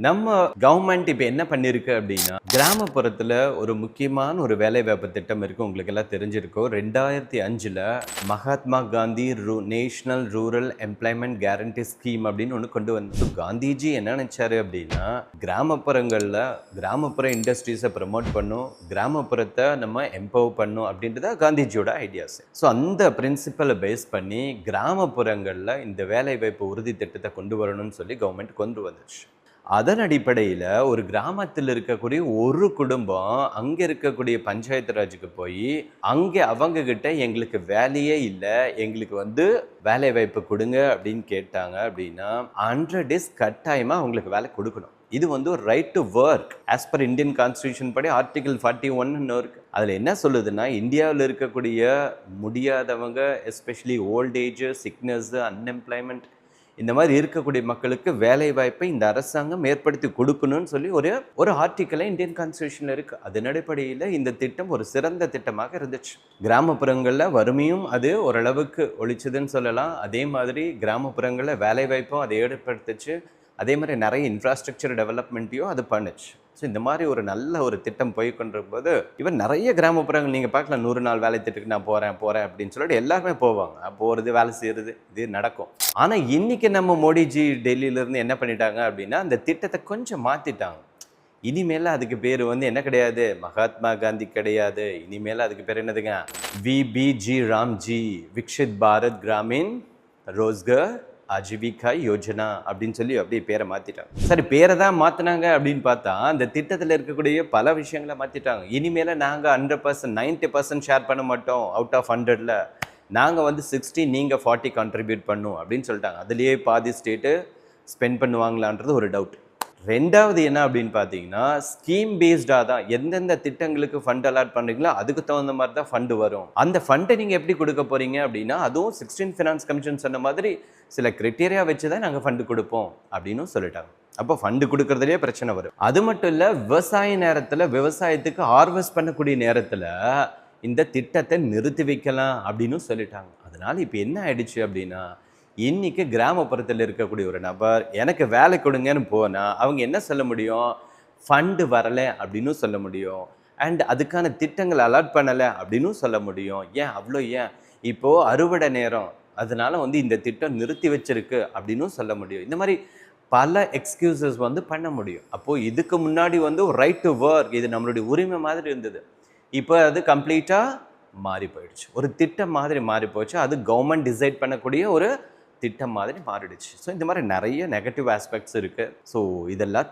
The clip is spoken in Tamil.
நம்ம கவர்மெண்ட் இப்ப என்ன பண்ணிருக்கு அப்படின்னா, கிராமப்புறத்துல ஒரு முக்கியமான ஒரு வேலைவாய்ப்பு திட்டம் இருக்கு. உங்களுக்கு எல்லாம் தெரிஞ்சிருக்கும். 2005ல Mahatma Gandhi national rural employment guarantee scheme அப்படின்னு ஒண்ணு கொண்டு வந்து காந்திஜி என்ன நினைச்சாரு அப்படின்னா, கிராமப்புறங்கள்ல கிராமப்புற இண்டஸ்ட்ரீஸை ப்ரமோட் பண்ணும், கிராமப்புறத்தை நம்ம எம்பவர் பண்ணும் அப்படின்றத காந்திஜியோட ஐடியாஸ். ஸோ அந்த பிரின்சிபலை பேஸ் பண்ணி கிராமப்புறங்கள்ல இந்த வேலைவாய்ப்பு உறுதி திட்டத்தை கொண்டு வரணும்னு சொல்லி கவர்மெண்ட் கொண்டு வந்துச்சு. அதன் அடிப்படையில் ஒரு கிராமத்தில் இருக்கக்கூடிய ஒரு குடும்பம் அங்கே இருக்கக்கூடிய பஞ்சாயத்து ராஜுக்கு போய் அங்கே அவங்க கிட்ட எங்களுக்கு வேலையே இல்லை, எங்களுக்கு வேலை வாய்ப்பு கொடுங்க அப்படின்னு கேட்டாங்க அப்படின்னா 100 days கட்டாயமாக அவங்களுக்கு வேலை கொடுக்கணும். இது ஒரு right to work as per Indian constitution படி ஆர்டிகல் 41 இருக்கு. அதில் என்ன சொல்லுதுன்னா, இந்தியாவில் இருக்கக்கூடிய முடியாதவங்க, especially old age, sickness, unemployment, இந்த மாதிரி இருக்கக்கூடிய மக்களுக்கு வேலை வாய்ப்பை இந்த அரசாங்கம் ஏற்படுத்தி கொடுக்கணும்னு சொல்லி ஒரு ஆர்டிக்கலை இந்தியன் கான்ஸ்டியூஷன்ல இருக்கு. அதன் அடிப்படையில் இந்த திட்டம் ஒரு சிறந்த திட்டமாக இருந்துச்சு. கிராமப்புறங்களில் வறுமையும் அது ஓரளவுக்கு ஒழிச்சதுன்னு சொல்லலாம். அதே மாதிரி கிராமப்புறங்களில் வேலை வாய்ப்பும் அதை ஏற்படுத்துச்சு. அதே மாதிரி நிறைய இன்ஃப்ராஸ்ட்ரக்சர் டெவலப்மெண்ட்டையும் அது பண்ணுச்சு. ஸோ இந்த மாதிரி ஒரு நல்ல ஒரு திட்டம் போய் கொண்டிருக்கும்போது இவன் நிறைய கிராமப்புறங்கள் நீங்கள் பார்க்கலாம், 100 நாள் வேலை திட்டத்துக்கு நான் போகிறேன் அப்படின்னு சொல்லிட்டு எல்லாருமே போவாங்க. போகிறது, வேலை செய்கிறது, இது நடக்கும். ஆனால் இன்னைக்கு நம்ம மோடிஜி டெல்லியிலேருந்து என்ன பண்ணிட்டாங்க அப்படின்னா, அந்த திட்டத்தை கொஞ்சம் மாற்றிட்டாங்க. இனிமேல் அதுக்கு பேர் என்ன கிடையாது, மகாத்மா காந்தி கிடையாது. இனிமேல் அதுக்கு பேர் என்னதுங்க, விபிஜி ராம்ஜி, விக்ஷித் பாரத் கிராமின் ரோஸ்கர் ஆஜீவிகா யோஜனா அப்படின்னு சொல்லி அப்படியே பேரை மாற்றிட்டாங்க. சரி, பேரை தான் மாற்றினாங்க அப்படின்னு பார்த்தா அந்த திட்டத்தில் இருக்கக்கூடிய பல விஷயங்களை மாற்றிட்டாங்க. இனிமேல் நாங்கள் 100%, 90% ஷேர் பண்ண மாட்டோம். அவுட் ஆஃப் 100ல் நாங்கள் 60, நீங்கள் 40 கான்ட்ரிபியூட் பண்ணும் அப்படின்னு சொல்லிட்டாங்க. அதுலேயே பாதி ஸ்டேட்டு ஸ்பெண்ட் பண்ணுவாங்களான்றது ஒரு டவுட். ரெண்டாவது என்ன அப்படின்னு பார்த்தீங்கன்னா, ஸ்கீம் பேஸ்டாக தான் எந்தெந்த திட்டங்களுக்கு ஃபண்ட் அலாட் பண்ணுறீங்களோ அதுக்கு தகுந்த மாதிரி தான் ஃபண்டு வரும். அந்த ஃபண்டை நீங்கள் எப்படி கொடுக்க போகிறீங்க அப்படின்னா, அதுவும் 16 ஃபினான்ஸ் கமிஷன் சொன்ன மாதிரி சில கிரைட்டீரியா வச்சு தான் நாங்கள் ஃபண்டு கொடுப்போம் அப்படின்னு சொல்லிட்டாங்க. அப்போ ஃபண்டு கொடுக்கறதுலேயே பிரச்சனை வரும். அது மட்டும் இல்லை, விவசாய நேரத்தில் விவசாயத்துக்கு ஹார்வெஸ்ட் பண்ணக்கூடிய நேரத்தில் இந்த திட்டத்தை நிறுத்தி வைக்கலாம் அப்படின்னு சொல்லிட்டாங்க. அதனால இப்போ என்ன ஆயிடுச்சு அப்படின்னா, இன்னைக்கு கிராமப்புறத்தில் இருக்கக்கூடிய ஒரு நபர் எனக்கு வேலை கொடுங்கன்னு போனால் அவங்க என்ன சொல்ல முடியும், ஃபண்டு வரலை அப்படின்னு சொல்ல முடியும். அண்ட் அதுக்கான திட்டங்கள் அலாட் பண்ணலை அப்படின்னு சொல்ல முடியும். ஏன் இப்போது அறுவடை நேரம், அதனால இந்த திட்டம் நிறுத்தி வச்சிருக்கு அப்படின்னு சொல்ல முடியும். இந்த மாதிரி பல எக்ஸ்கியூசஸ் பண்ண முடியும். அப்போது இதுக்கு முன்னாடி ரைட் டு ஒர்க், இது நம்மளுடைய உரிமை மாதிரி இருந்தது. இப்போ அது கம்ப்ளீட்டாக மாறி போயிடுச்சு. ஒரு திட்டம் மாதிரி மாறி போச்சு. அது கவர்மெண்ட் டிசைட் பண்ணக்கூடிய ஒரு திட்டம் மாதிரி மாறிடுச்சு. ஸோ இந்த மாதிரி நிறைய நெகட்டிவ் ஆஸ்பெக்ட்ஸ் இருக்குது. ஸோ இதெல்லாம்